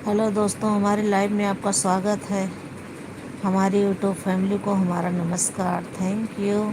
Hello दोस्तों, हमारी live में आपका स्वागत है। हमारी यूट्यूब फैमिली को हमारा नमस्कार। Thank you.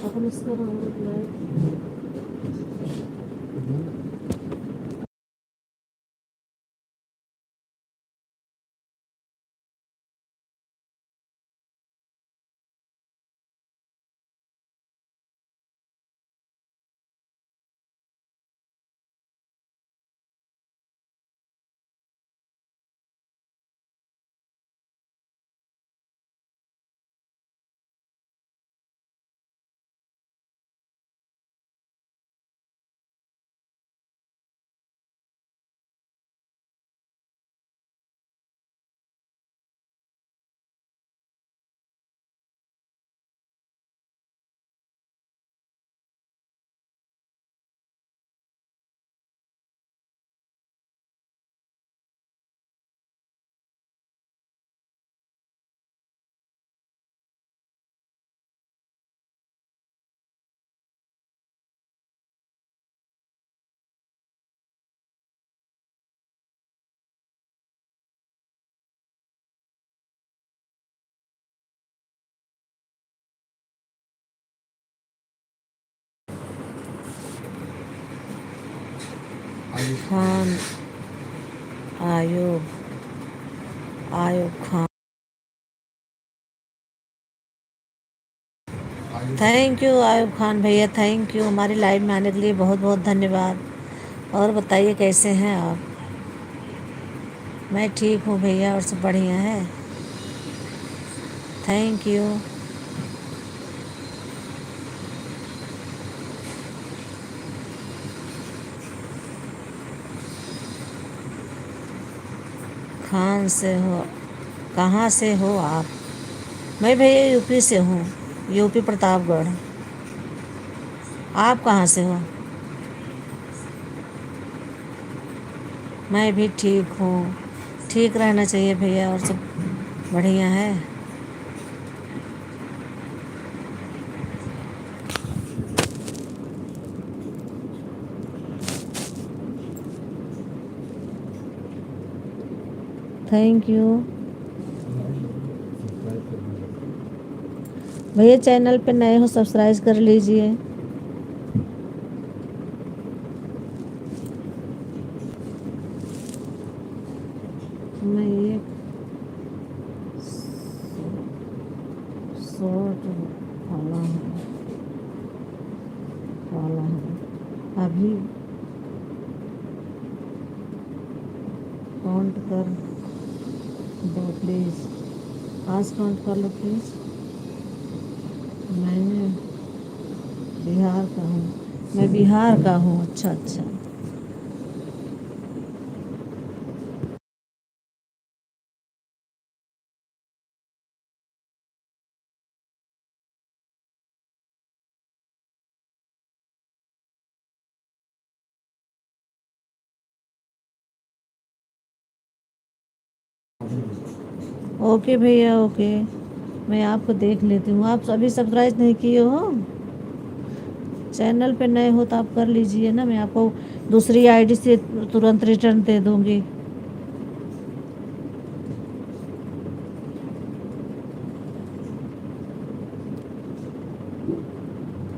अपन इसका खान, आयुब आयुब खान। थैंक यू आयुब खान भैया, थैंक यू हमारी लाइव में आने के लिए बहुत बहुत धन्यवाद। और बताइए कैसे हैं आप? मैं ठीक हूँ भैया, और सब बढ़िया है। Thank you. खान से हो? कहाँ से हो आप? मैं भैया यूपी से हूँ, यूपी प्रतापगढ़। आप कहाँ से हो? मैं भी ठीक हूँ। ठीक रहना चाहिए भैया, और सब बढ़िया है। थैंक यू भैया। चैनल पे नए हो सब्सक्राइब कर लीजिए। मैं एक शॉर्ट वाला हूँ अभी। काउंट कर दो प्लीज़। आज काउंट कर लो प्लीज़। मैंने बिहार का हूँ। मैं बिहार का हूँ। अच्छा अच्छा। ओके भैया ओके। मैं आपको देख लेती हूँ। आप अभी सब्सक्राइब नहीं किए हो? चैनल पे नए हो तो आप कर लीजिए ना। मैं आपको दूसरी आईडी से तुरंत रिटर्न दे दूँगी।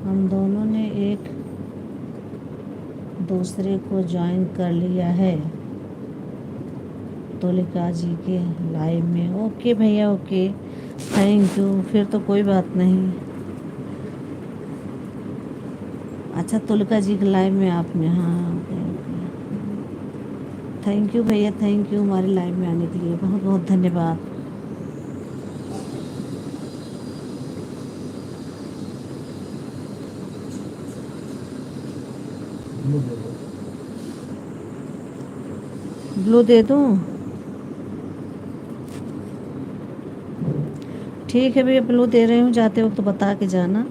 हम दोनों ने एक दूसरे को ज्वाइन कर लिया है तुलिका जी के लाइव में। ओके भैया ओके, थैंक यू। फिर तो कोई बात नहीं। अच्छा, तुलिका जी के लाइव में आपने, हाँ ओके ओके। थैंक यू भैया, थैंक यू हमारे लाइव में आने के लिए बहुत बहुत धन्यवाद। ब्लू दे दूँ? ठीक है भैया, ब्लू दे रही हूँ। जाते वक्त तो बता के जाना।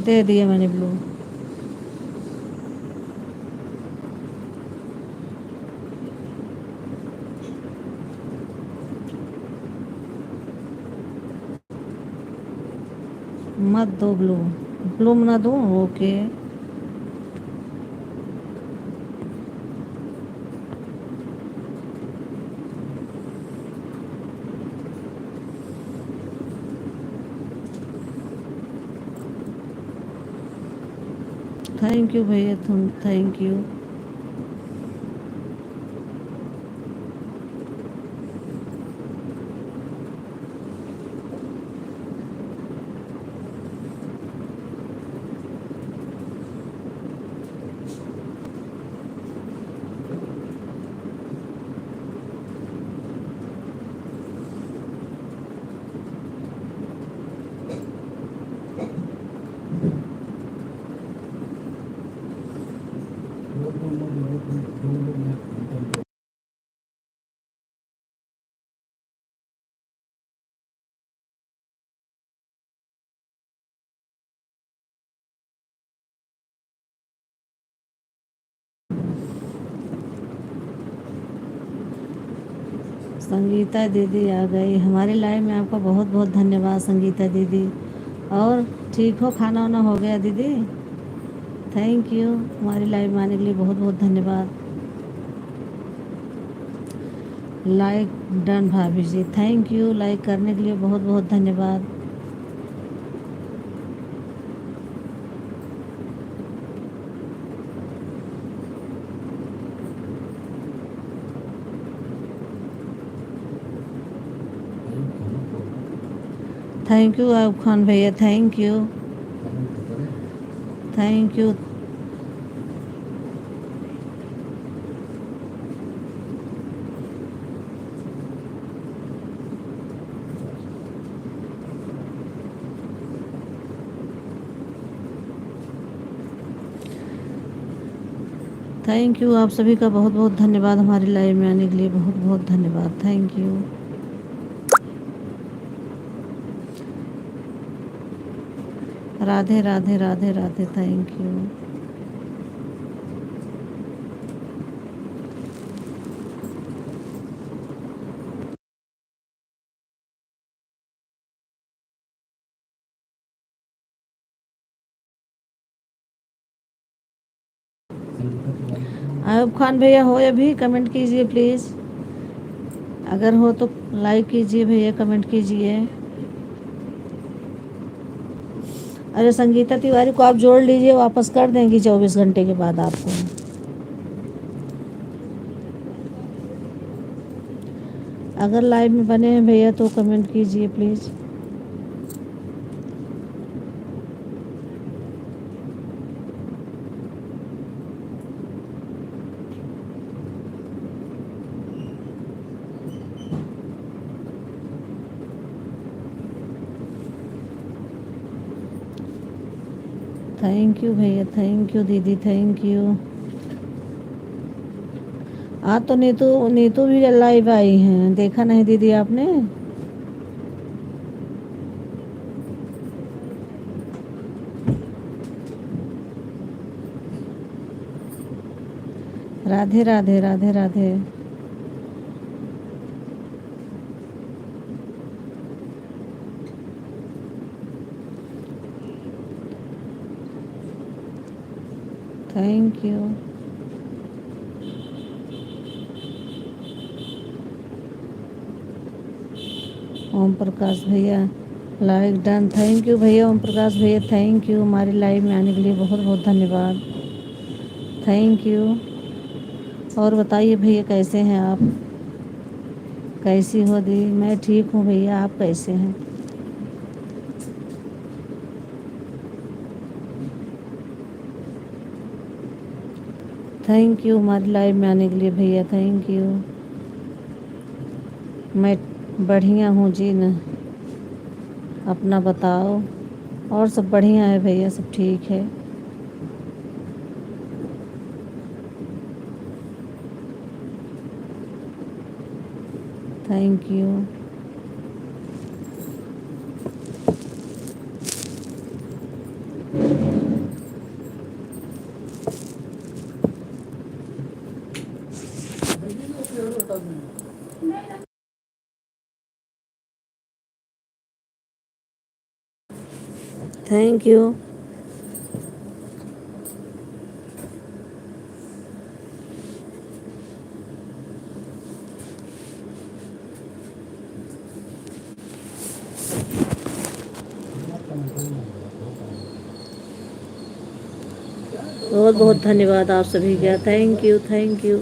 दे दिया मैंने ब्लू। मत दो ब्लू। ब्लू ना दूँ? ओके। थैंक यू भैया, तुम थैंक यू। संगीता दीदी आ गई हमारे लाइव में। आपका बहुत बहुत धन्यवाद संगीता दीदी। और ठीक हो? खाना वाना हो गया दीदी? थैंक यू हमारी लाइव में आने के लिए बहुत बहुत धन्यवाद। लाइक डन भाभी जी, थैंक यू। लाइक करने के लिए बहुत बहुत धन्यवाद। थैंक यू आयुब खान भैया, thank you, thank you. Thank you आप सभी का बहुत बहुत धन्यवाद, हमारी लाइव में आने के लिए बहुत बहुत धन्यवाद, thank you. Radhe Radhe Radhe Radhe, thank you. Ayub Khan भैया हो अभी, कमेंट कीजिए प्लीज़, अगर हो तो लाइक कीजिए भैया, कमेंट कीजिए। अरे संगीता तिवारी को आप जोड़ लीजिए, वापस कर देंगी 24 घंटे के बाद आपको। अगर लाइव में बने हैं भैया तो कमेंट कीजिए प्लीज़। थैंक यू भैया, थैंक यू दीदी, थैंक यू। आज तो नीतू नीतू भी लाइव आई हैं, देखा नहीं दीदी आपने? राधे राधे राधे राधे। Thank you. ओम प्रकाश भैया लाइक डन, थैंक यू भैया ओम प्रकाश भैया, थैंक यू, हमारी लाइव में आने के लिए बहुत बहुत धन्यवाद, थैंक यू। और बताइए भैया कैसे हैं आप, कैसी हो दी? मैं ठीक हूँ भैया, आप कैसे हैं? थैंक यू हमारी लाइव में आने के लिए भैया, थैंक यू। मैं बढ़िया हूँ जी न, अपना बताओ। और सब बढ़िया है भैया, सब ठीक है। Thank you. Thank you. बहुत बहुत धन्यवाद आप सभी का, thank you, thank you.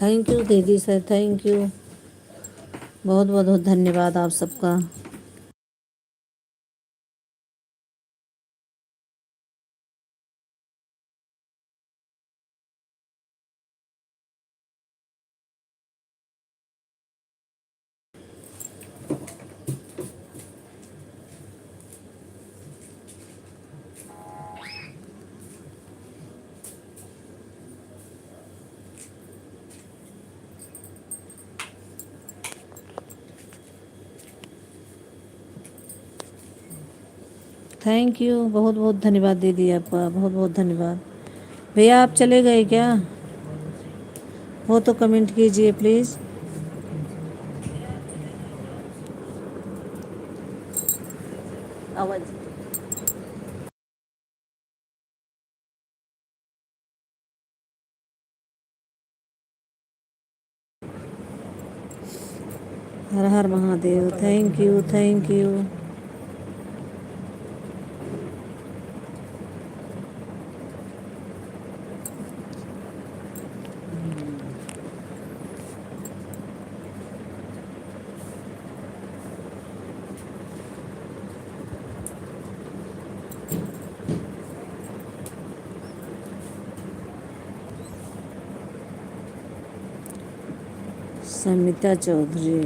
Thank you दीदी सर, थैंक यू, बहुत बहुत धन्यवाद आप सबका। थैंक यू, बहुत बहुत धन्यवाद दीदी आपका, बहुत बहुत धन्यवाद। भैया आप चले गए क्या? हो तो कमेंट कीजिए प्लीज़। आवाज़। हर हर Mahadev. Thank you, thank you. Samita Chaudhary.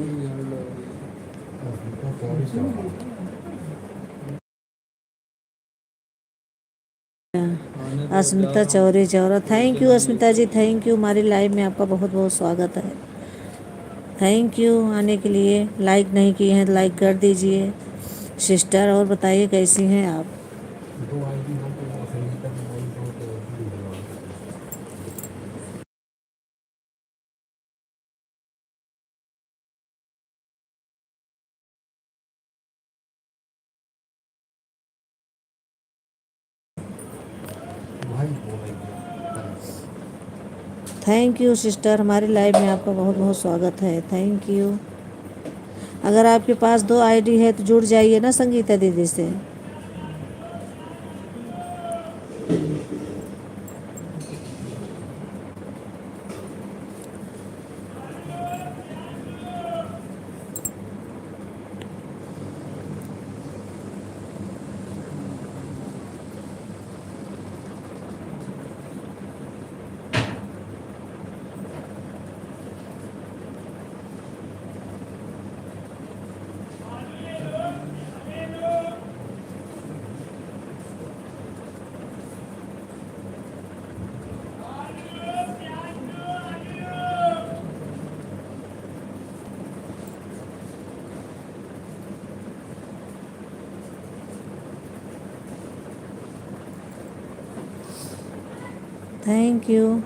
Asmita चौरी चौरा। Thank you Asmita ji, thank you. हमारी लाइव में आपका बहुत बहुत स्वागत है। थैंक यू आने के लिए। लाइक नहीं किए हैं तो लाइक कर दीजिए सिस्टर। और बताइए कैसी हैं आप? थैंक यू सिस्टर, हमारी लाइव में आपका बहुत बहुत स्वागत है। Thank you. अगर आपके पास 2 आईडी है तो जुड़ जाइए ना संगीता दीदी से। Thank you.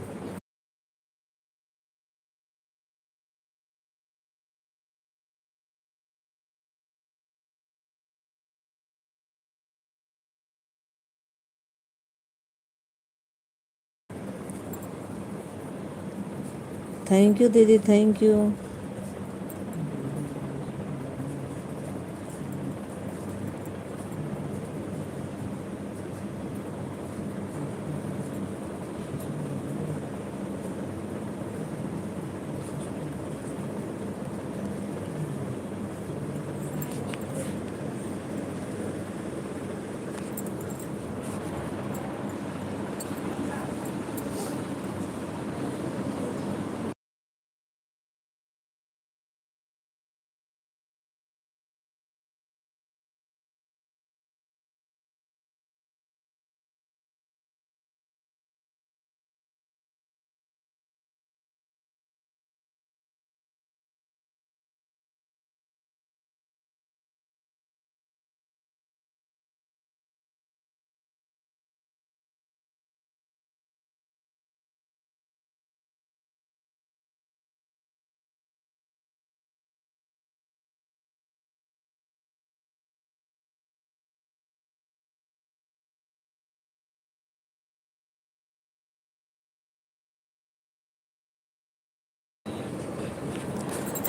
थैंक यू दीदी, थैंक यू।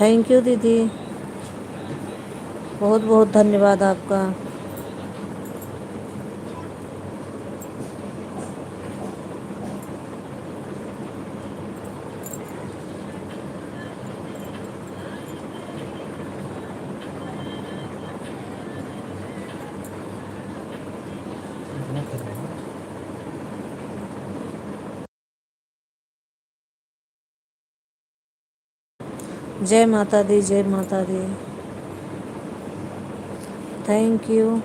थैंक यू दीदी, बहुत बहुत धन्यवाद आपका। जय माता दी, जय माता दी। Thank you.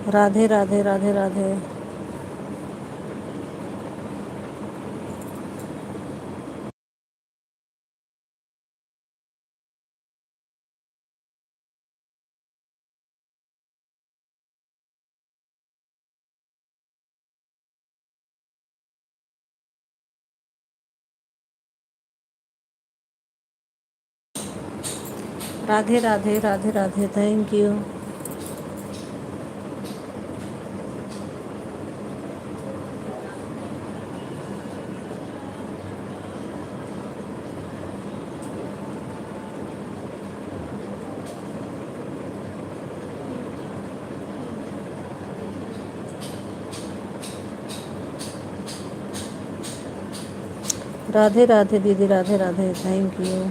Radhe Radhe, Radhe Radhe. Radhe Radhe Radhe Radhe, thank you. Radhe Radhe दीदी, Radhe Radhe, thank you.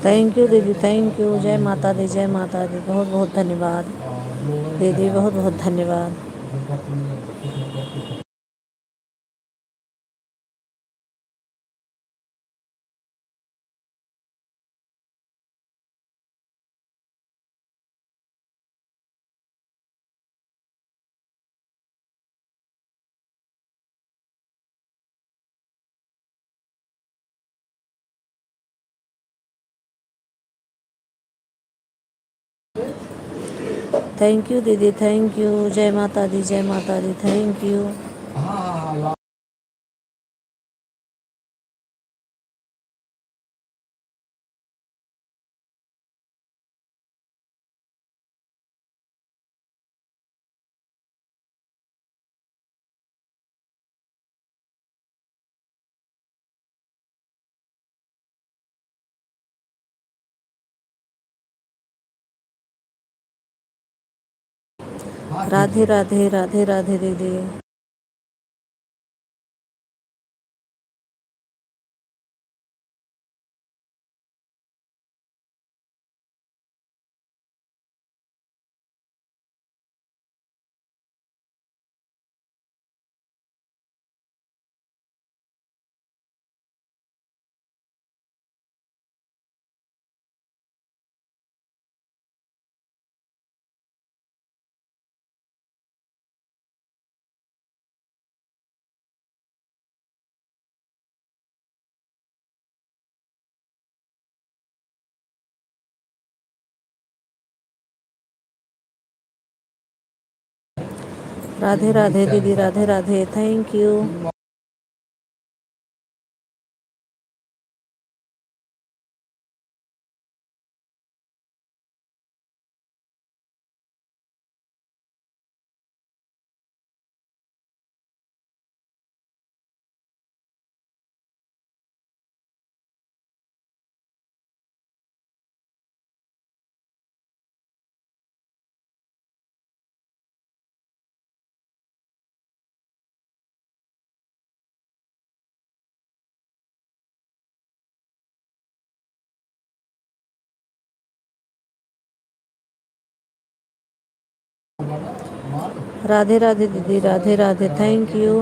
Thank you दीदी, थैंक यू। जय माता दी, जय माता दी, बहुत बहुत धन्यवाद दीदी, बहुत बहुत धन्यवाद। थैंक यू दीदी, थैंक यू। जय माता दी, जय माता दी, थैंक यू। राधे राधे राधे राधे दीदी। राधे राधे दीदी, राधे राधे, थैंक यू। राधे राधे दीदी, राधे राधे, थैंक यू।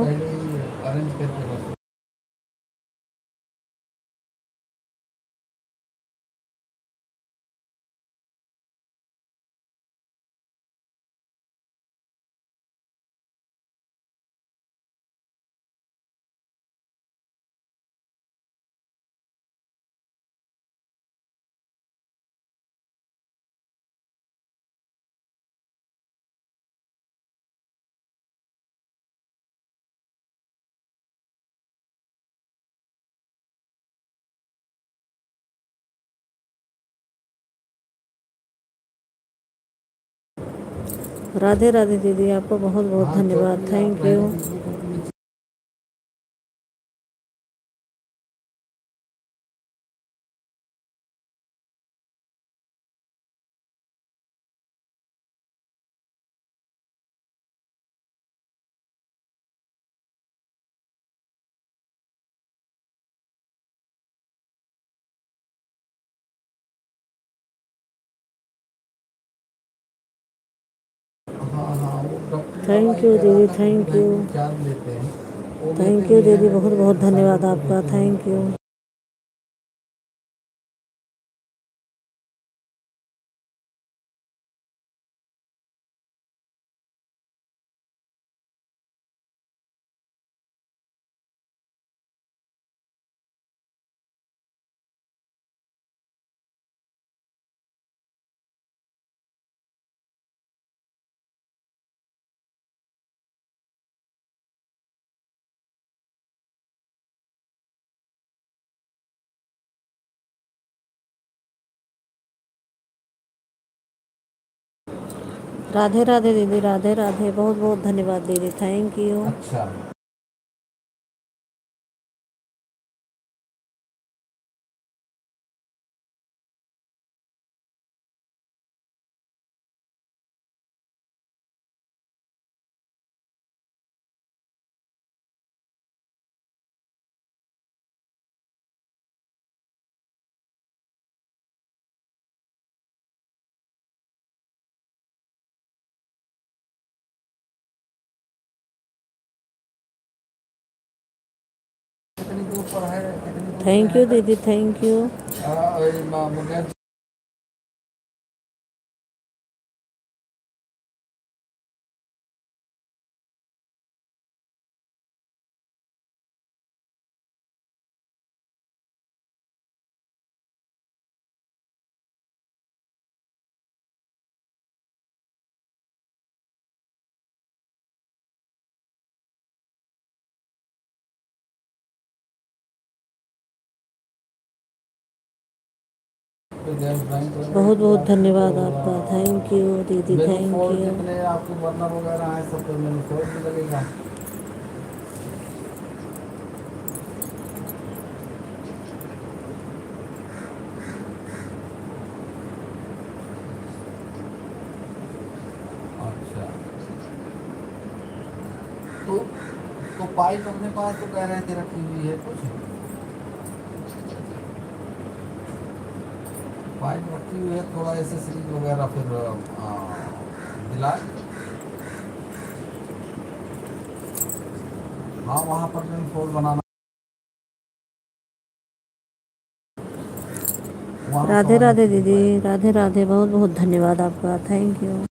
राधे राधे दीदी, आपको बहुत बहुत धन्यवाद, थैंक यू। हाँ वो डॉक्टरी थैंक दवाई यू कह रहा दीदी, था कि थैंक बुढ़ाई यू। में चार्ज लेते हैं, वो लेते थैंक यू भी हैं, दीदी, बहुत बहुत मेरे साइड धन्यवाद पे आपका, देते हैं थैंक यू। तो। राधे राधे दीदी, राधे राधे, बहुत बहुत धन्यवाद दीदी, थैंक यू। अच्छा। कितनी दूर पर है, कितनी दूर पे थैंक है यू घर? दीदी, thank you. Munger. Gas bank वगैरह बहुत की बहुत आपकी धन्यवाद और आपका, थैंक यू दीदी, मेनू थैंक कोड यू। जितने आपके बर्नर वगैरह हैं सब पे मेनू कोड भी लगेगा। अच्छा। तो तो पाइप अपने पास तो कह रहे थे रखी हुई है कुछ, पाइप रखी हुई है, थोड़ा एसेसरीज वगैरह फिर दिलाए। हाँ वहाँ पर भी फोन बनाना, वहाँ राधे समझ राधे अच्छी सी दीदी, पाइप है। राधे राधे, बहुत बहुत धन्यवाद आपका, थैंक यू।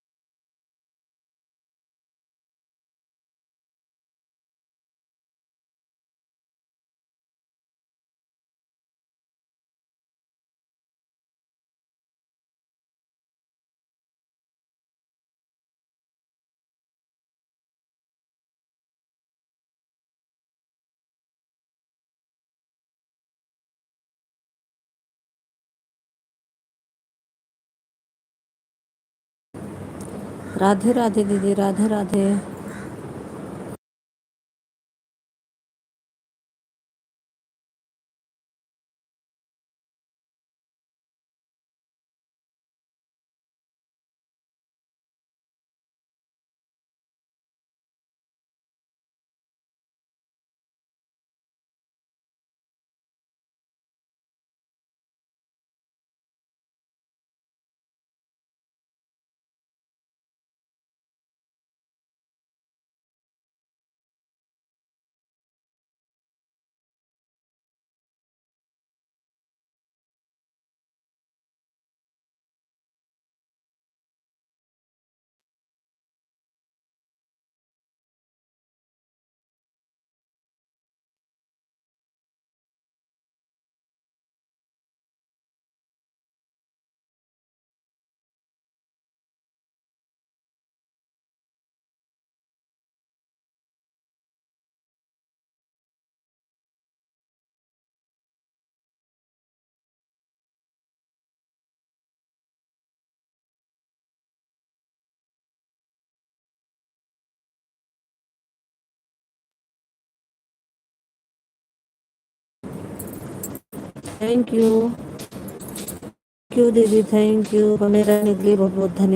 राधे राधे दीदी, राधे राधे। थैंक यू, क्यों दीदी, थैंक यू, मेरा निकली, बहुत बहुत धन्यवाद।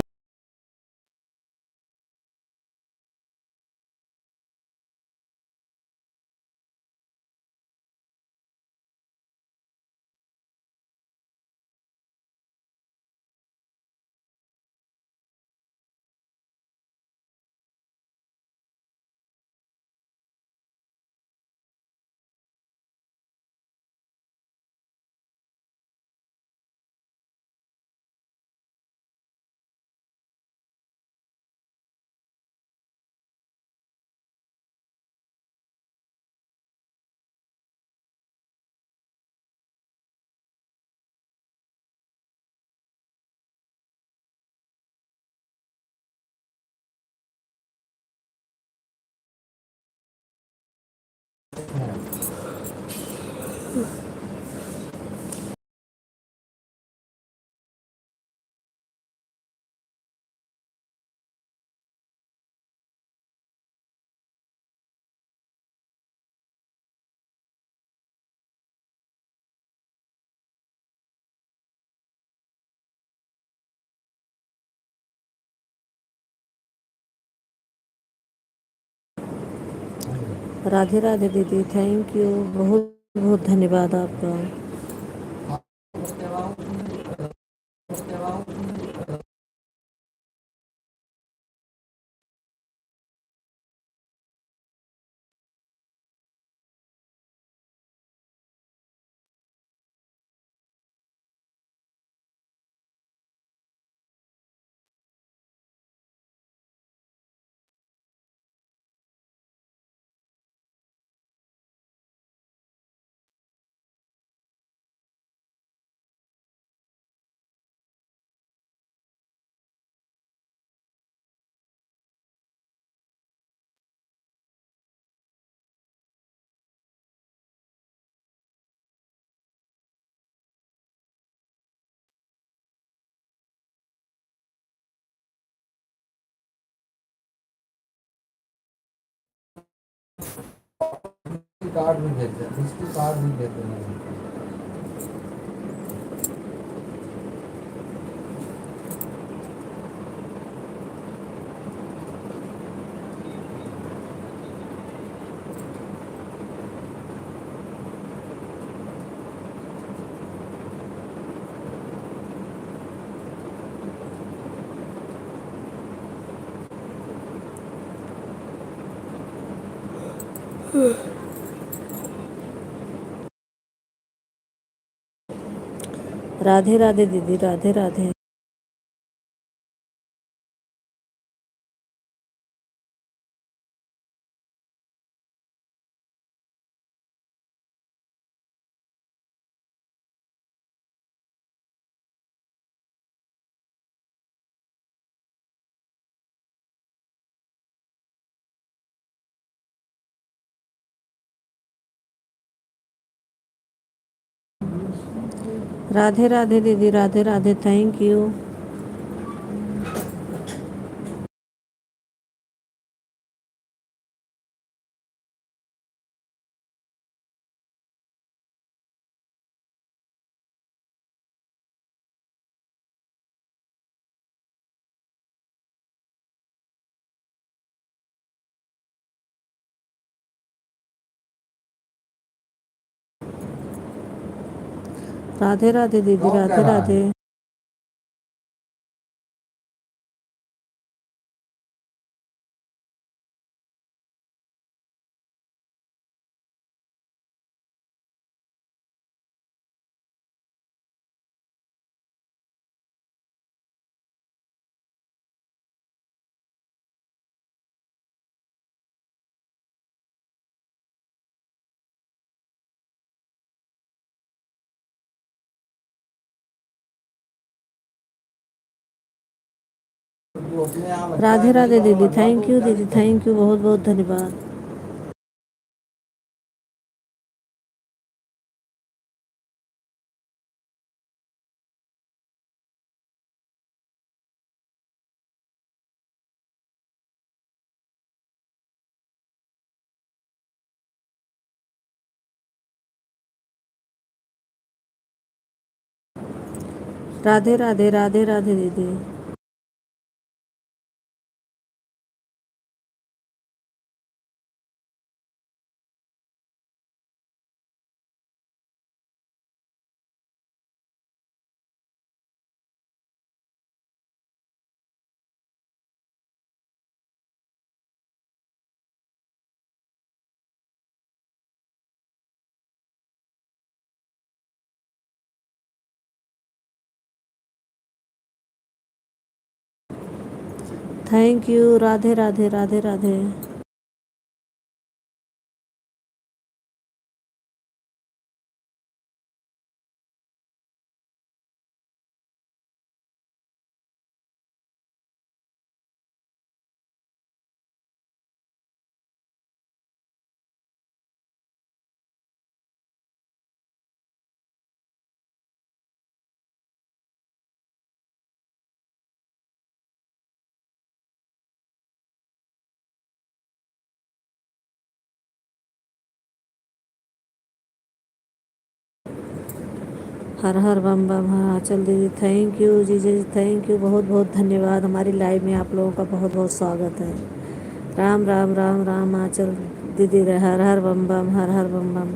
राधे राधे दीदी, थैंक यू, बहुत बहुत धन्यवाद आपका। कार्ड भी देते हैं, विजिटिंग कार्ड भी देते हैं। राधे राधे दीदी, राधे राधे। राधे राधे दीदी, राधे राधे, थैंक यू। राधे राधे दीदी, कौन कह राधे रहा है? राधे। जो अपने यहाँ लगता राधे है राधे कहीं और दीदी, लगवा थैंक दो, यू क्या दीदी, दिक्कत है? थैंक यू, बहुत बहुत धन्यवाद। राधे राधे, राधे राधे दीदी। Thank you, Radhe Radhe, Radhe Radhe. हर हर बम बम, हाँ चल दीदी, थैंक यू जीजे, थैंक यू, बहुत बहुत धन्यवाद। हमारी लाइव में आप लोगों का बहुत बहुत स्वागत है। राम राम राम राम आंचल। दीदी हर हर बम बम, हर हर बम बम।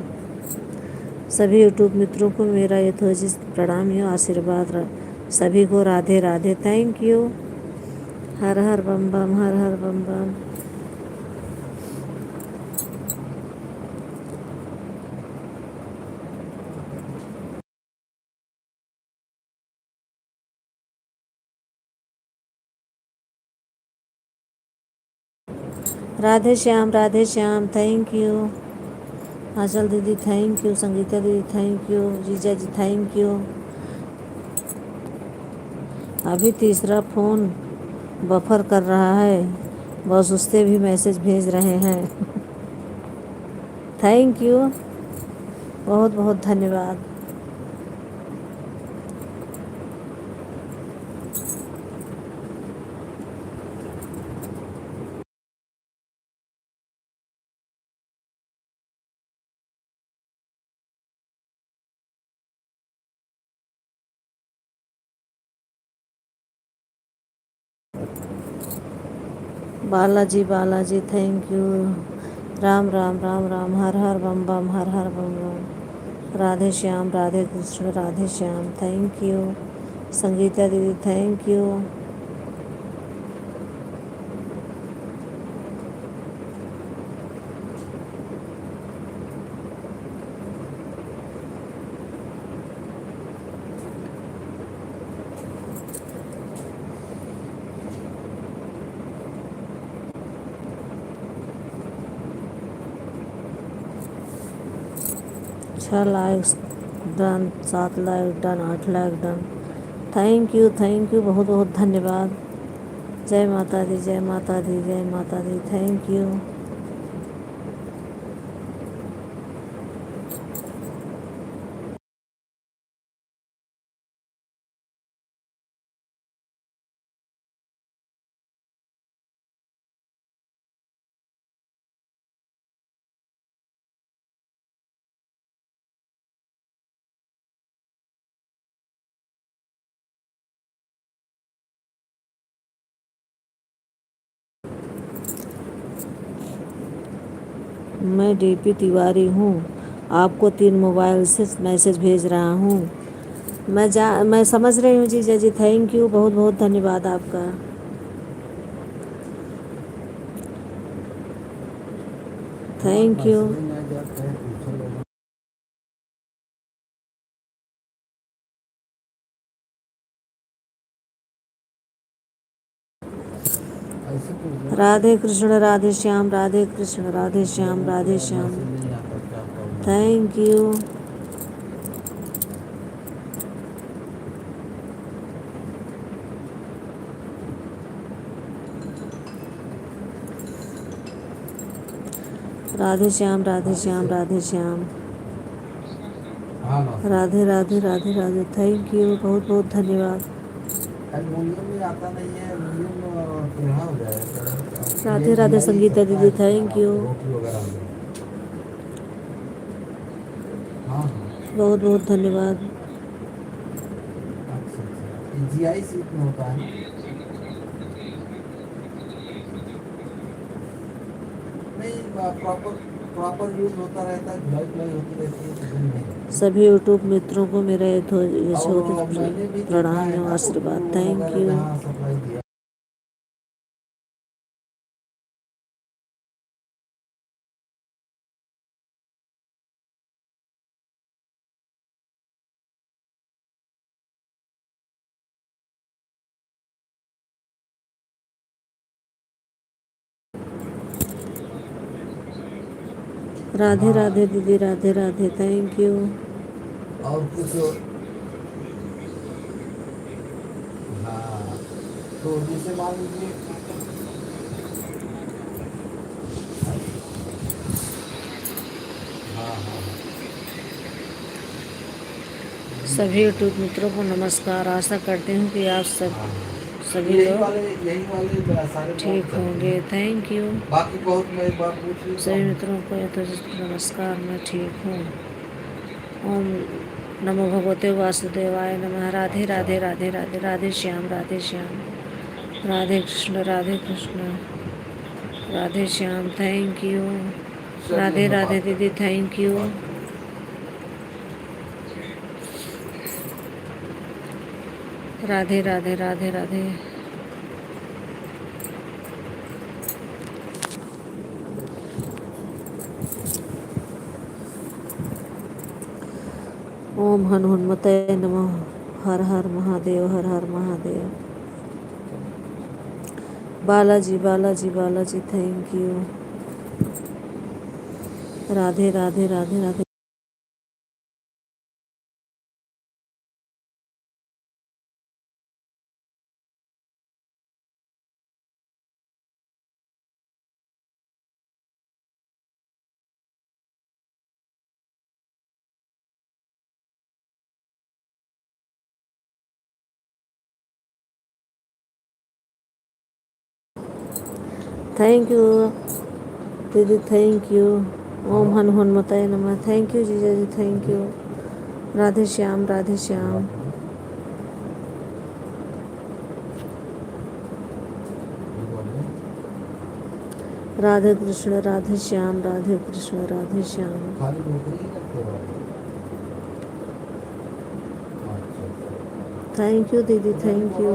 सभी यूट्यूब मित्रों को मेरा यथोचित प्रणाम एवं आशीर्वाद। सभी को राधे राधे, थैंक यू। हर हर बम बम, हर हर बम बम। Radhe Shyam, thank you. आंचल दीदी थैंक यू, संगीता दीदी थैंक यू, जीजा जी थैंक यू। अभी तीसरा फ़ोन बफर कर रहा है, बस उससे भी मैसेज भेज रहे हैं। थैंक यू, बहुत बहुत धन्यवाद। Balaji thank you. राम राम राम राम, हर हर बम बम, हर हर बम बम। Radhe Shyam, Radhe Krishna, Radhe Shyam, thank you. संगीता दीदी थैंक यू। छः likes done, 7 like done, 8 like done. Thank you, बहुत बहुत धन्यवाद। जय माता दी, जय माता दी, जय माता दी, थैंक यू। मैं डीपी तिवारी हूँ, आपको 3 मोबाइल से मैसेज भेज रहा हूँ। मैं समझ रही हूँ जीजा जी, थैंक यू, बहुत बहुत धन्यवाद आपका। Thank you. Radhe Krishna, Radhe Shyam, Radhe Krishna, Radhe Shyam, Radhe Shyam, thank you. Radhe Shyam, Radhe Shyam, Radhe Shyam, Radhe Radhe Radhe Radhe, thank you, बहुत बहुत धन्यवाद। राधे राधे संगीता दीदी, थैंक यू, बहुत बहुत धन्यवाद। जीआई सीट में होता है। नहीं, प्रॉपर यूज होता रहता है, धुलाई धुलाई होती रहती है, तो दिन में। सभी यूट्यूब मित्रों को मेरा यथोचित प्रणाम एवं आशीर्वाद, थैंक यू। सप्लाई दिया। राधे राधे दीदी, राधे राधे, थैंक यू। और कुछ, हाँ, तो जैसे मान लीजिए, हाँ हाँ सभी यूट्यूब मित्रों को नमस्कार। आशा करती हूँ कि आप सभी यही लोग वाले सारे ठीक होंगे, थैंक यू। बाकी बहुत मैं एक बार पूछ ली सभी मित्रों को यथोचित नमस्कार, मैं ठीक हूँ। ओम नमो भगवते वासुदेवाय नमः। Radhe Radhe Radhe Radhe, Radhe Shyam, Radhe Shyam, Radhe Krishna, Radhe Krishna, Radhe Shyam, thank you. राधे राधे दीदी, थैंक यू। राधे राधे राधे राधे। ओम हनुमते नमः। हर हर महादेव, हर हर Mahadev. Balaji Balaji Balaji, thank you. Radhe Radhe Radhe Radhe. Thank you दीदी, थैंक यू। ओम हनुमते नमः, थैंक यू जीजा जी, thank you. Radhe Shyam, Radhe Shyam. Radhe Krishna, Radhe Shyam, Radhe Krishna, Radhe Shyam. Thank you दीदी, थैंक यू।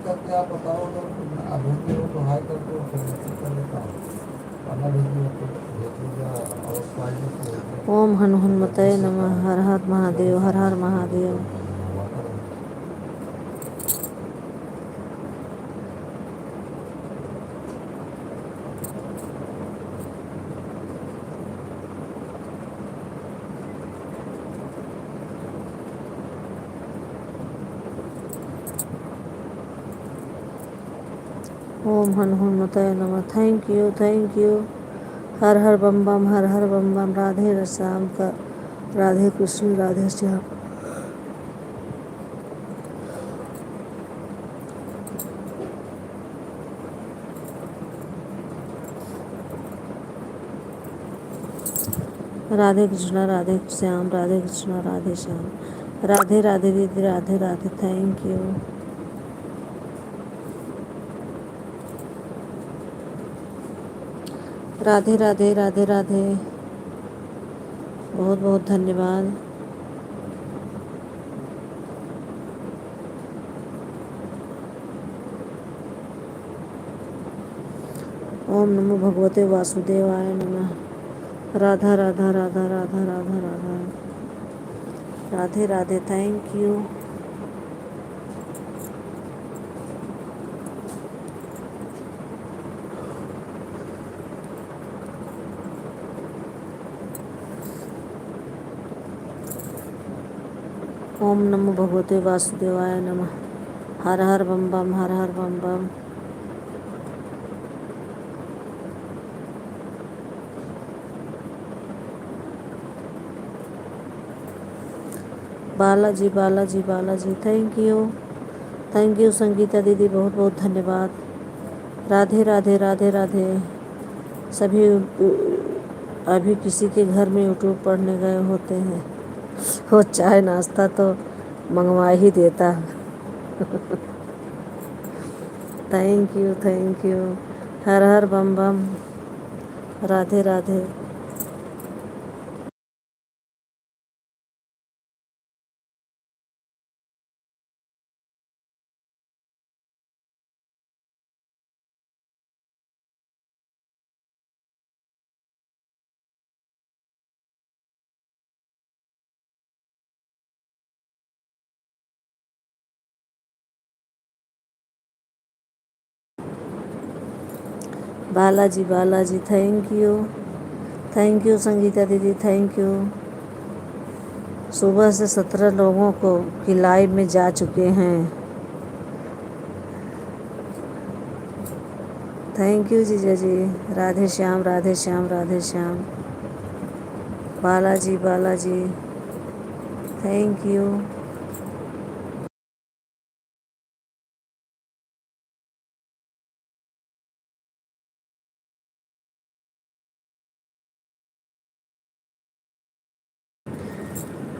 करके आप बताओ, अगर भेजते हो तो हाई करके फिर रिसीव कर लेता हूँ, वरना भेजिए तो भेज दीजिए और फाइल। ओम हनुमते नमः। हर हर महादेव, हर हर महादेव। ओम हनुमते नमः, थैंक यू, थैंक यू। हर हर बम बम, हर हर बम बम। राधे श्याम का, राधे कृष्ण, राधे श्याम। राधे कृष्ण, राधे श्याम, राधे कृष्ण, राधे श्याम। राधे राधे दीदी, राधे राधे, थैंक यू। राधे राधे राधे राधे, बहुत बहुत धन्यवाद। ओम नमो भगवते वासुदेवाय नमः। राधा राधा राधा राधा राधा राधा। Radhe Radhe, thank you. ओम नमो भगवते वासुदेवाय नमः। हर हर बम बम, हर हर बम बम। बालाजी बालाजी बालाजी, थैंक यू संगीता दीदी, बहुत बहुत धन्यवाद। राधे राधे राधे राधे। सभी अभी किसी के घर में यूट्यूब पढ़ने गए होते हैं, वो चाय नाश्ता तो मंगवा ही देता। Thank you, thank you. हर हर बम बम। राधे राधे। बालाजी बालाजी, थैंक यू संगीता दीदी, थैंक यू। सुबह से 17 लोगों को की लाइव में जा चुके हैं। थैंक यू जीजा जी। राधे श्याम, राधे श्याम, राधे श्याम। Balaji Balaji, thank you.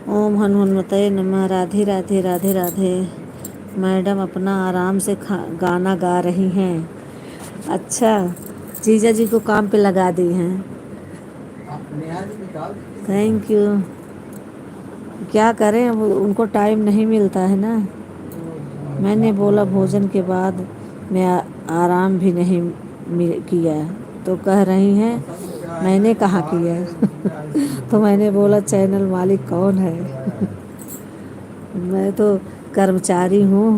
ओम हनुमते नमः। राधे राधे राधे राधे। मैडम अपना आराम से गाना गा रही हैं। अच्छा, जीजा जी को काम पे लगा दी हैं। Thank you. क्या करें, उनको टाइम नहीं मिलता है ना। मैंने बोला भोजन के बाद मैं आराम भी नहीं किया, तो कह रही हैं मैंने कहाँ किया। तो मैंने बोला चैनल मालिक कौन है। मैं तो कर्मचारी हूँ।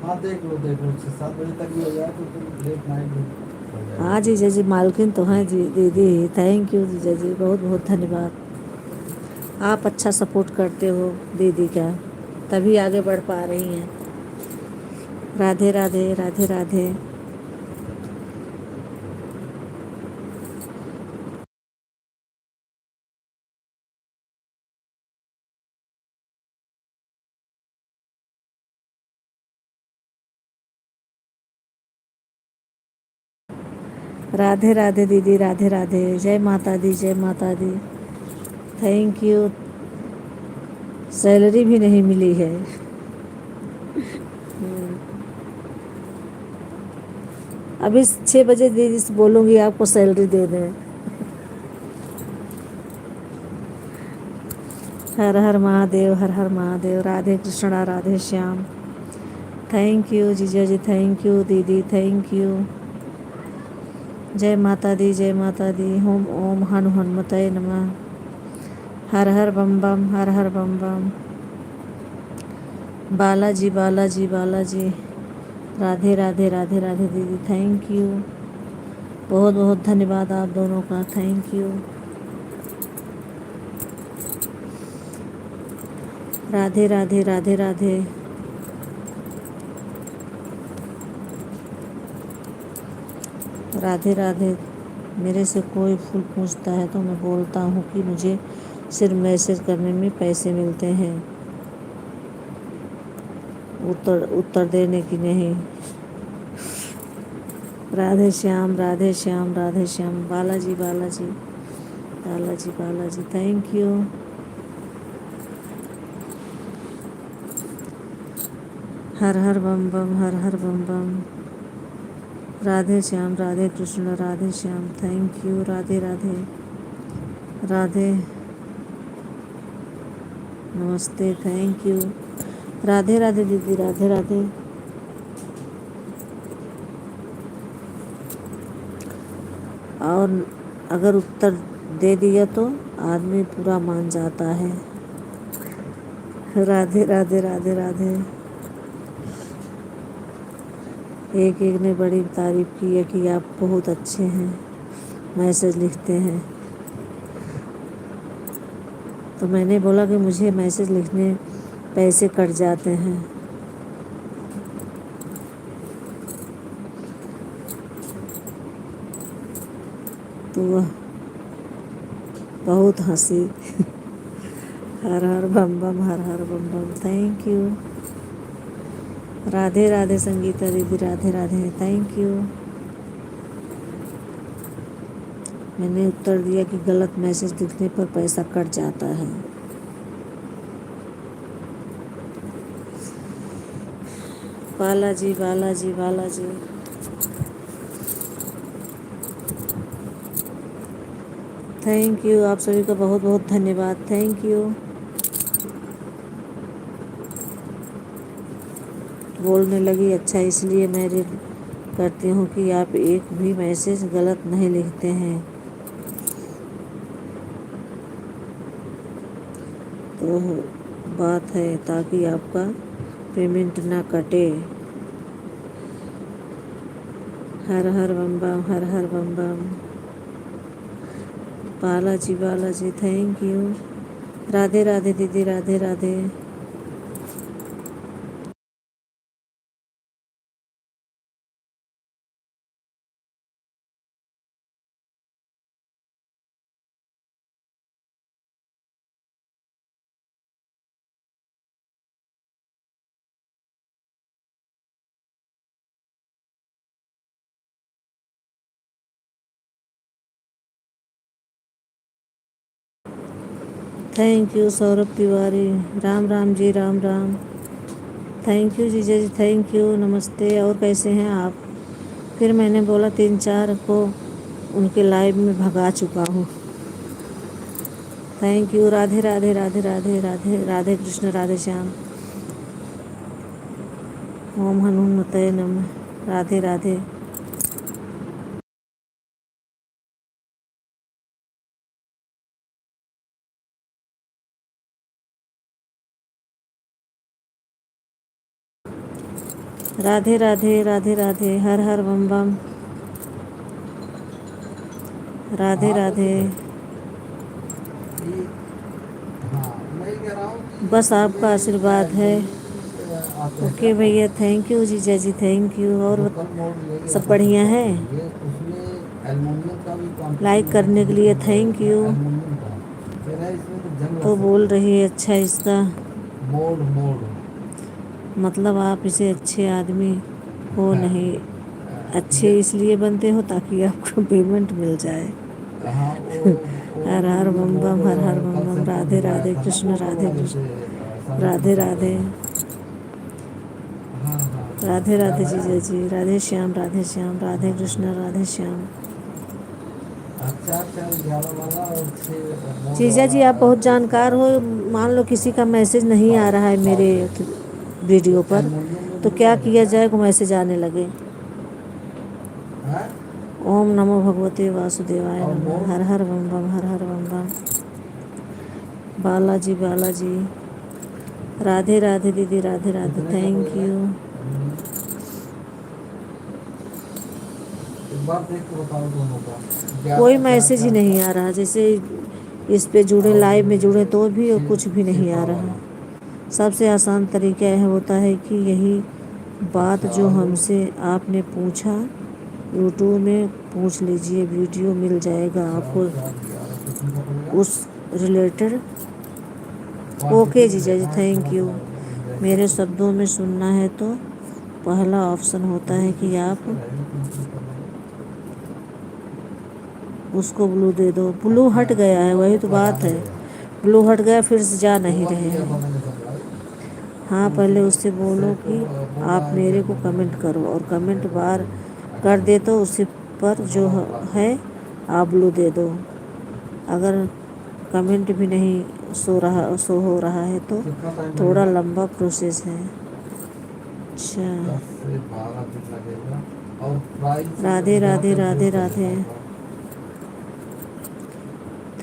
हाँ देख लो 6-7 बजे तक भी हो जाए तो फिर लेट नाइट भी हो जाएगा। हाँ जीजा जी मालकिन तो हैं जी दीदी। थैंक यू जीजा जी, बहुत बहुत धन्यवाद। आप अच्छा सपोर्ट करते हो दीदी का, तभी आगे बढ़ पा रही हैं। राधे राधे राधे राधे। राधे राधे दीदी, राधे राधे। जय माता दी, जय माता दी। Thank you. सैलरी भी नहीं मिली है। अभी 6 बजे दीदी से बोलूँगी आपको सैलरी दे दें। हर हर महादेव, हर हर महादेव। राधे कृष्णा, राधे श्याम। थैंक यू जीजा जी, थैंक यू दीदी, थैंक यू। जय माता दी, जय माता दी। ओम ओम हनुमते नमः। हर हर बम बम, हर हर बम बम। बालाजी बालाजी बालाजी। राधे राधे राधे राधे दीदी, थैंक यू। बहुत बहुत धन्यवाद आप दोनों का, थैंक यू। राधे राधे राधे राधे। राधे राधे। मेरे से कोई फूल पूछता है तो मैं बोलता हूँ कि मुझे सिर्फ मैसेज करने में पैसे मिलते हैं, उत्तर उत्तर देने की नहीं। राधे श्याम, राधे श्याम, राधे श्याम। Balaji Balaji Balaji Balaji, thank you. हर हर बम बम, हर हर बम बम। Radhe Shyam, Radhe Krishna, Radhe Shyam, thank you. राधे राधे राधे। नमस्ते, थैंक यू। राधे राधे दीदी, राधे राधे। और अगर उत्तर दे दिया तो आदमी पूरा मान जाता है। राधे राधे राधे राधे। एक एक ने बड़ी तारीफ की है कि आप बहुत अच्छे हैं, मैसेज लिखते हैं। तो मैंने बोला कि मुझे मैसेज लिखने पैसे कट जाते हैं। तो वह बहुत हंसी। हर हर बम बम, हर हर बम बम, थैंक यू। राधे राधे संगीता दीदी, राधे राधे, थैंक यू। मैंने उत्तर दिया कि गलत मैसेज लिखने पर पैसा कट जाता है। बालाजी बालाजी बालाजी। थैंक यू, आप सभी का बहुत बहुत धन्यवाद, थैंक यू। बोलने लगी, अच्छा इसलिए मैं रीड करती हूँ कि आप एक भी मैसेज गलत नहीं लिखते हैं, तो बात है ताकि आपका पेमेंट ना कटे। हर हर बम बम, हर हर बम बम। Balaji Balaji, thank you. राधे राधे दीदी, Radhe Radhe. Thank you Saurabh Tiwari. Ram Ram ji, Ram Ram. Thank you जीजा जी, थैंक यू, नमस्ते। और कैसे हैं आप? फिर मैंने बोला 3-4 को उनके लाइव में भगा चुका हूँ। Thank you. राधे राधे राधे राधे राधे राधे कृष्ण, राधे श्याम। ओम हनुमते नमः। राधे राधे। राधे राधे राधे राधे। हर हर बम बम। राधे हाँ तो राधे। देखो ये, हाँ मैं कह रहा हूँ कि बस आपका इसमें क्या आशीर्वाद है। एल्यूमिनियम आते हैं क्या ओके भैया, थैंक यू जीजा जी, थैंक यू। और लोकल मोड यही सब ऐसा बढ़िया कुछ है? कहते हैं ये, उसमें एल्युमिनियम का भी क्वांटिटी लाइक मतलब करने के लिए लिक्विड है थैंक उसमें यू। एल्युमिनियम का, फिर है इसमें तो जंग लग तो बोल सकता रही है। है अच्छा इसका मोड मोड मतलब आप इसे अच्छे आदमी हो है। नहीं, ये अच्छे इसलिए बनते हो ताकि आपको पेमेंट मिल जाए। हाँ वो हर हर ये बम मोड बम, हर हर बम कल बम। सैंपल राधे मंगाया राधे था ना कृष्ण, मोड राधे वाले से, कृष्ण। 3.5 राधे रुपये राधे। में। हाँ हाँ राधे हाँ राधे याद आया। जीजा जी, राधे श्याम, राधे श्याम, राधे कृष्ण, राधे श्याम। 4-4-11 वाला और 6 मोड जीजा वाला जी आप बहुत टेस्ट जानकार लगा हो। था मैंने मान लो किसी का मैसेज ये नहीं आ पाव रहा है पाव मेरे टेस्ट। वीडियो तो पर, एल्युमिनियम में तो मिल क्या जाएगा किया क्या? जाए को मैसेज आने लगे? है ओम नमो भगवते वासुदेवाय और नमः। मोड हर हर बम बम, हर हर बम बम। बालाजी बालाजी। राधे राधे दीदी, राधे राधे, कितने का थैंक पड़ेगा यू। एल्युमिनियम? एक बार देख के बताओ दोनों का। कोई 11 चार मैसेज ही चार का नहीं आ रहा, जैसे इस पे जुड़े, और लाइव में जुड़े तो भी, और कुछ भी 6 नहीं आ पाव रहा। वाला। सबसे आसान तरीका यह होता है कि यही बात अच्छा जो और वो हमसे आपने पूछा, यूट्यूब में पूछ लीजिए, वीडियो मिल जाएगा 4-4-11 कितने का पड़ेगा? आपको उस रिलेटेड। क्वांटिटी ओके में जीजा जी, लेना है थैंक थोड़ा यू। सा मेरे जैसे कुछ शब्दों में सुनना है तो पहला ऑप्शन होता है 20 कि 20 पीस आप का रहेगा 3 पीस का रहेगा। उसको ब्लू दे दो। ब्लू हट अच्छा गया है, पूरा वही वो तो बात लगाना है। पड़ेगा। ब्लू हट गया, फिर से जा नहीं 2 बार रहे किया था हैं। मैंने सप्लाई, हाँ, तो पहले उसमें उससे बोलो सेट कि बोल रहा आप है कि मेरे को कमेंट करो, और एल्युमिनियम कमेंट रेट बार बढ़ेगा कर एक्स्ट्रा। दे तो उसी पर तो जो दोनों उठा है लेंगे। आप ब्लू दे दो। अगर कमेंट भी नहीं शो हो रहा है तो कितना टाइम थोड़ा लगेगा? लंबा प्रोसेस है। अच्छा। 10 से 12 दिन लगेगा। और प्राइस राधे राधे ज़्यादातर राधे सेल कर राधे। लेना एक बार।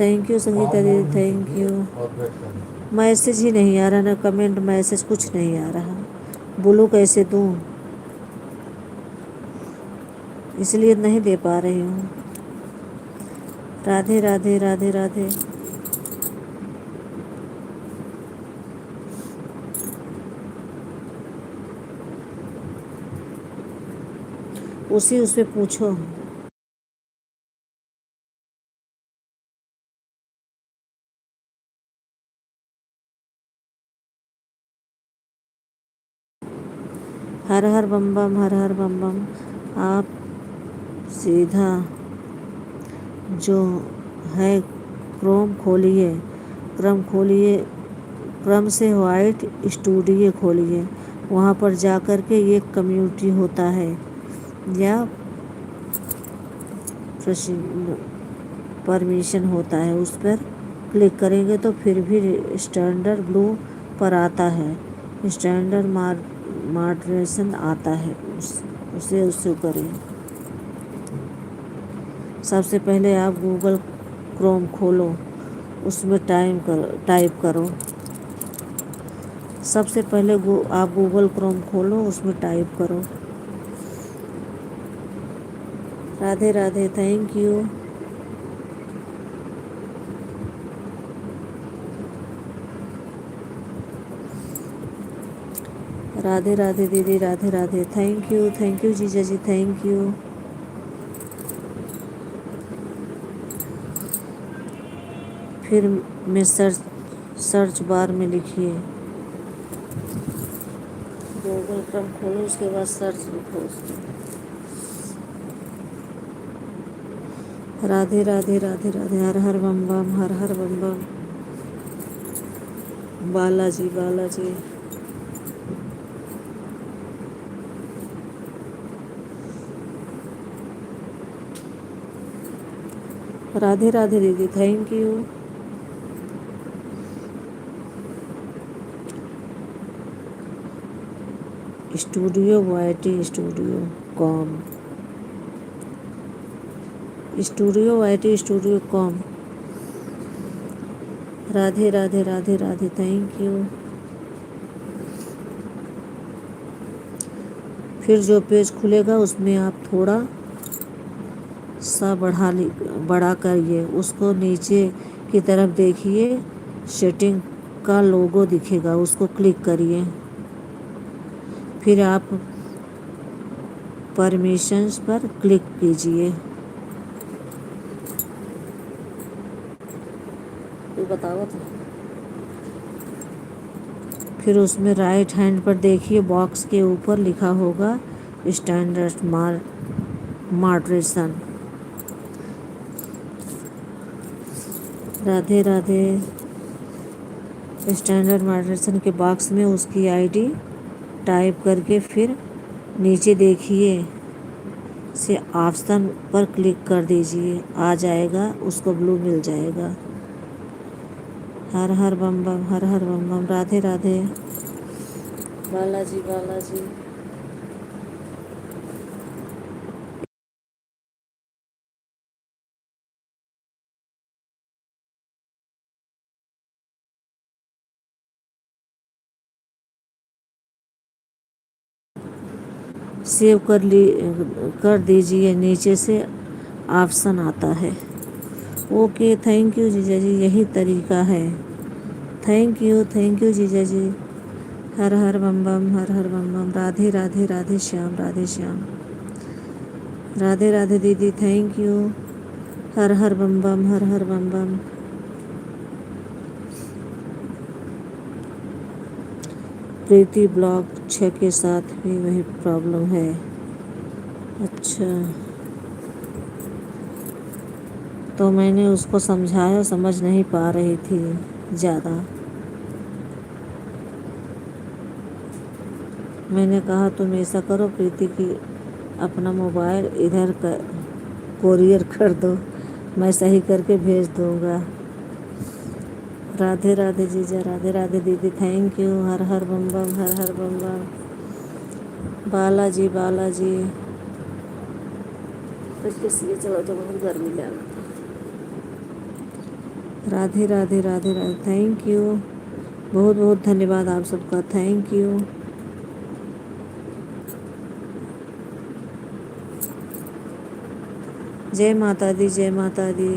थैंक यू पाव संगीता मोड दीदी, भी थैंक चाहिए यू। और वेट करना चाहिए। मैसेज ही नहीं आ रहा, ना कमेंट मैसेज, कुछ नहीं आ रहा। ब्लू कैसे दूँ, इसलिए नहीं दे पा रही हूँ। राधे राधे राधे राधे। उसी उससे पूछो। हर हर बम बम, हर हर बम बम। आप सीधा जो है क्रोम खोलिए, क्रम खोलिए, क्रम से वाइट स्टूडियो खोलिए। वहाँ पर जा कर के ये कम्युनिटी होता है, या परमिशन होता है, उस पर क्लिक करेंगे तो फिर भी स्टैंडर्ड ब्लू पर आता है। स्टैंडर्ड मॉडरेशन आता है, उसे करें। सबसे पहले आप गूगल क्रोम खोलो, उसमें टाइप करो। सबसे पहले आप गूगल क्रोम खोलो, उसमें टाइप करो। Radhe Radhe, thank you. राधे राधे दीदी, राधे राधे, थैंक यू जीजा जी, थैंक यू। फिर मैं सर्च बार में लिखिए, गूगल क्रोम खोलो, उसके बाद सर्च लिखो उसमें। राधे राधे राधे राधे। हर हर बम बम, हर हर बम बम। बालाजी बालाजी। राधे राधे दीदी, thank you. Studio YT studio com, studio YT studio com. Radhe Radhe Radhe Radhe, thank you. फिर जो पेज खुलेगा उसमें आप थोड़ा सा बढ़ा करिए, उसको नीचे की तरफ देखिए, सेटिंग का लोगो दिखेगा, उसको क्लिक करिए। फिर आप परमिशंस पर क्लिक कीजिए। ये बताओ तो। फिर उसमें राइट हैंड पर देखिए, बॉक्स के ऊपर लिखा होगा standard moderation. Radhe Radhe. Standard moderation के बॉक्स में उसकी आईडी टाइप करके फिर नीचे देखिए से ऑप्शन पर क्लिक कर दीजिए, आ जाएगा, उसको ब्लू मिल जाएगा। हर हर बम बम, हर हर बम बम। राधे राधे। बालाजी बालाजी। सेव कर दीजिए, नीचे से ऑप्शन आता है। ओके, थैंक यू जीजा जी, यही तरीका है। थैंक यू जीजा जी। हर हर बम बम, हर हर बम बम। राधे राधे राधे श्याम, राधे श्याम। राधे राधे दीदी, थैंक यू। हर हर बम बम, हर हर बम बम। प्रीति ब्लॉग 6 के साथ भी वही प्रॉब्लम है। अच्छा, तो मैंने उसको समझाया, समझ नहीं पा रही थी ज़्यादा। मैंने कहा तुम ऐसा करो प्रीति की, अपना मोबाइल इधर कोरियर कर दो, मैं सही करके भेज दूँगा। राधे राधे जीजा, राधे राधे दीदी, थैंक यू। हर हर बम बम, हर हर बम बम। बालाजी बालाजी। चलो तो बहुत गर्मी लग। Radhe Radhe Radhe Radhe, thank you. बहुत बहुत धन्यवाद आप सबका, थैंक यू। जय माता दी, जय माता दी।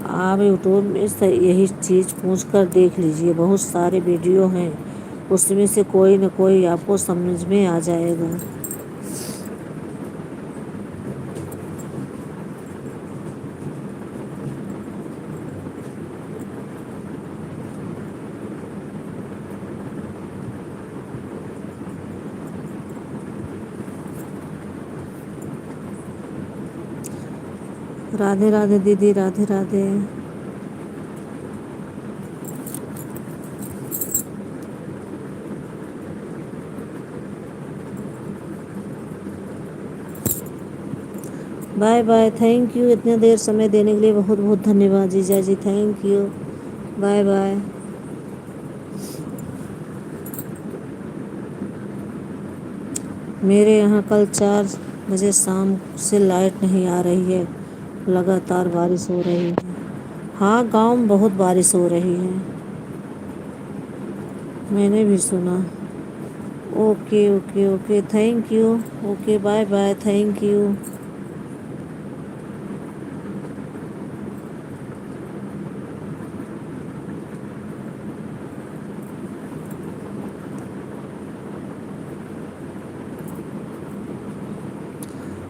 आप यूट्यूब में से यही चीज़ पूछ कर देख लीजिए, बहुत सारे वीडियो हैं, उसमें से कोई न कोई आपको समझ में आ जाएगा। राधे राधे दीदी, Radhe Radhe. Bye bye, thank you. इतने देर समय देने के लिए बहुत बहुत धन्यवाद जीजा जी, थैंक यू। Bye bye. मेरे यहाँ कल 4 बजे शाम से लाइट नहीं आ रही है, लगातार बारिश हो रही है। हाँ, गांव में बहुत बारिश हो रही है, मैंने भी सुना। Okay okay okay, thank you. Okay, bye bye, thank you.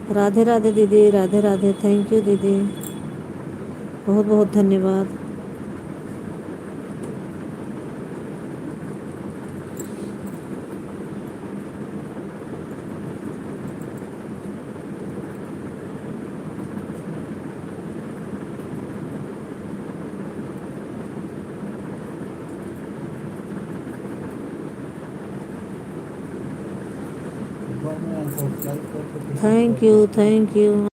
Radhe Radhe दीदी, राधे राधे, थैंक यू दीदी, बहुत बहुत धन्यवाद। सब्सक्राइब करके तो thank you, thank you.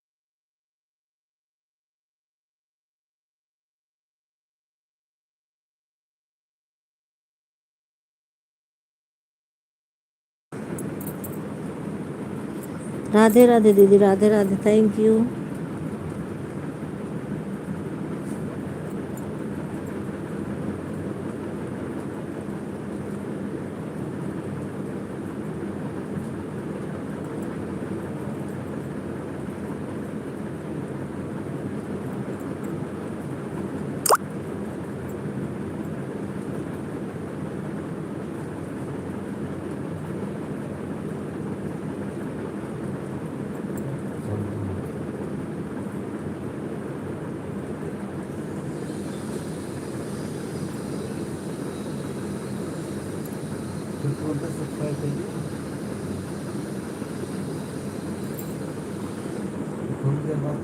Radhe Radhe दीदी, राधे राधे, थैंक यू। फिर तुरंत सब्सक्राइब करिए, थोड़ी देर बाद।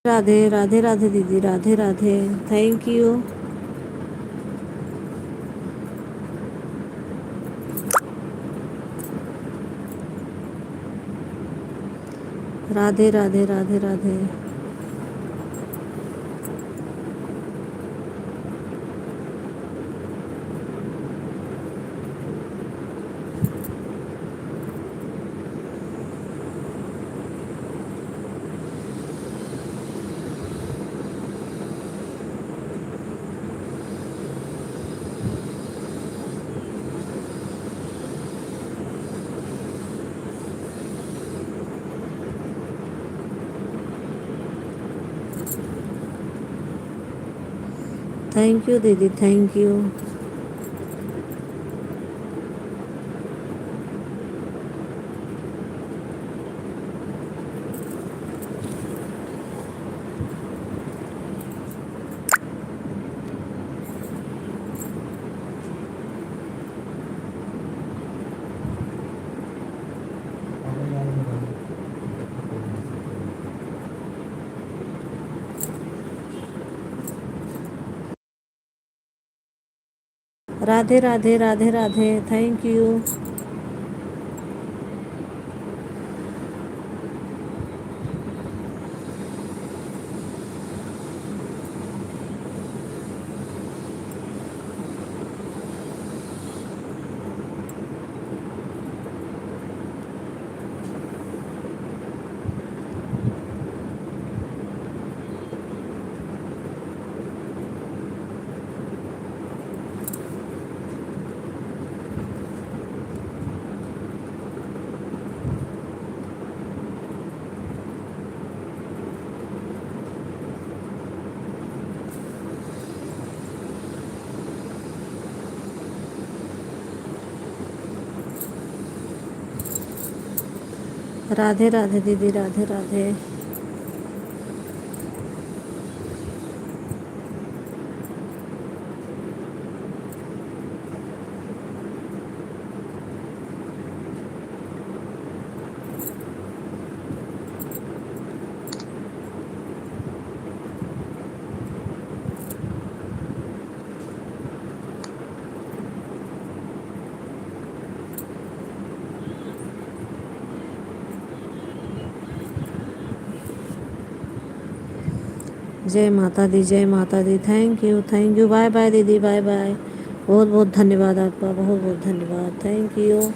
राधे राधे राधे दीदी, Radhe Radhe, thank you. Radhe Radhe Radhe Radhe. Thank you दीदी, थैंक यू। अगर यार मेरा देखो कोई मैसेज करेगा। Radhe Radhe Radhe Radhe, thank you. राधे राधे दीदी, राधे राधे। जय माता दी, जय माता दी, thank you, thank you. Bye bye दीदी, बाय बाय। बहुत बहुत धन्यवाद आपका, बहुत बहुत धन्यवाद, थैंक यू।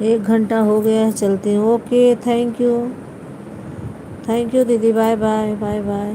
1 घंटा हो गया है, चलती हूँ। ओके, थैंक यू दीदी, बाय बाय बाय बाय।